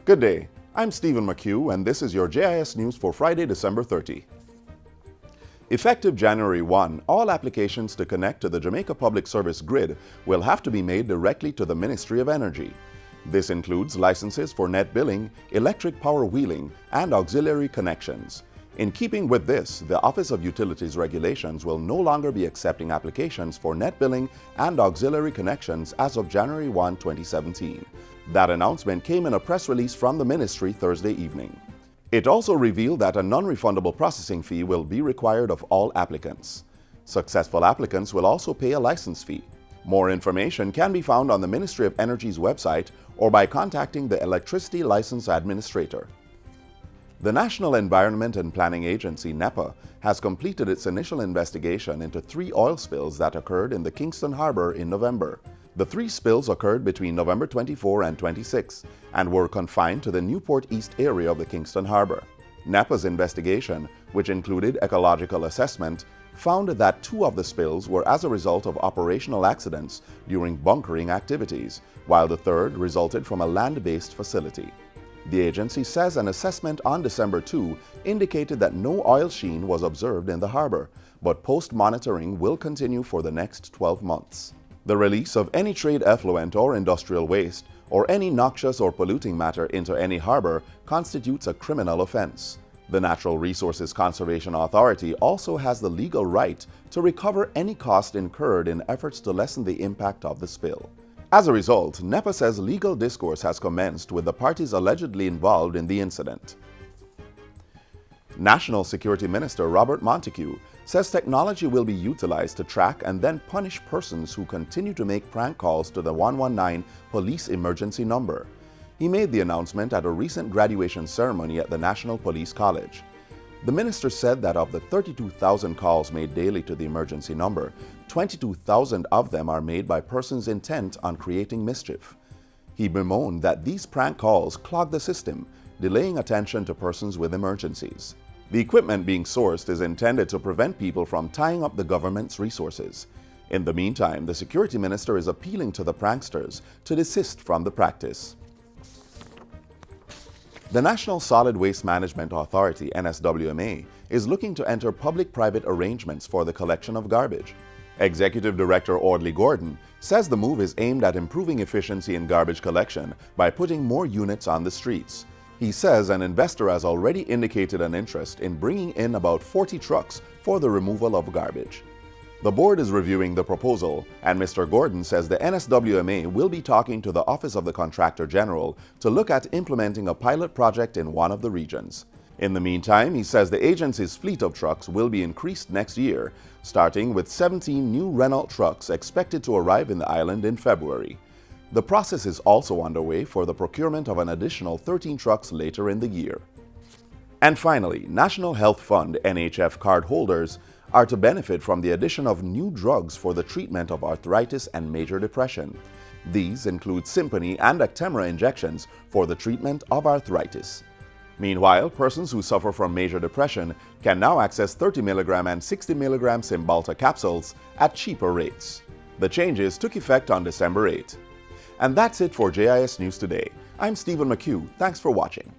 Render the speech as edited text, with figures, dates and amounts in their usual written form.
Good day, I'm Stephen McHugh and this is your JIS News for Friday, December 30. Effective January 1, all applications to connect to the Jamaica Public Service grid will have to be made directly to the Ministry of Energy. This includes licenses for net billing, electric power wheeling, and auxiliary connections. In keeping with this, the Office of Utilities Regulations will no longer be accepting applications for net billing and auxiliary connections as of January 1, 2017. That announcement came in a press release from the ministry Thursday evening. It also revealed that a non-refundable processing fee will be required of all applicants. Successful applicants will also pay a license fee. More information can be found on the Ministry of Energy's website or by contacting the Electricity License Administrator. The National Environment and Planning Agency, NEPA, has completed its initial investigation into 3 oil spills that occurred in the Kingston Harbour in November. The 3 spills occurred between November 24 and 26 and were confined to the Newport East area of the Kingston Harbour. NEPA's investigation, which included ecological assessment, found that 2 of the spills were as a result of operational accidents during bunkering activities, while the 3rd resulted from a land-based facility. The agency says an assessment on December 2 indicated that no oil sheen was observed in the harbour, but post-monitoring will continue for the next 12 months. The release of any trade effluent or industrial waste or any noxious or polluting matter into any harbour constitutes a criminal offence. The Natural Resources Conservation Authority also has the legal right to recover any cost incurred in efforts to lessen the impact of the spill. As a result, NEPA says legal discourse has commenced with the parties allegedly involved in the incident. National Security Minister Robert Montego says technology will be utilized to track and then punish persons who continue to make prank calls to the 119 police emergency number. He made the announcement at a recent graduation ceremony at the National Police College. The minister said that of the 32,000 calls made daily to the emergency number, 22,000 of them are made by persons intent on creating mischief. He bemoaned that these prank calls clog the system, delaying attention to persons with emergencies. The equipment being sourced is intended to prevent people from tying up the government's resources. In the meantime, the security minister is appealing to the pranksters to desist from the practice. The National Solid Waste Management Authority, NSWMA, is looking to enter public-private arrangements for the collection of garbage. Executive Director Audley Gordon says the move is aimed at improving efficiency in garbage collection by putting more units on the streets. He says an investor has already indicated an interest in bringing in about 40 trucks for the removal of garbage. The board is reviewing the proposal, and Mr. Gordon says the NSWMA will be talking to the Office of the Contractor General to look at implementing a pilot project in one of the regions. In the meantime, he says the agency's fleet of trucks will be increased next year, starting with 17 new Renault trucks expected to arrive in the island in February. The process is also underway for the procurement of an additional 13 trucks later in the year. And finally, National Health Fund NHF card holders are to benefit from the addition of new drugs for the treatment of arthritis and major depression. These include Symphony and Actemra injections for the treatment of arthritis. Meanwhile, persons who suffer from major depression can now access 30 mg and 60 mg Cymbalta capsules at cheaper rates. The changes took effect on December 8. And that's it for JIS News Today. I'm Stephen McHugh. Thanks for watching.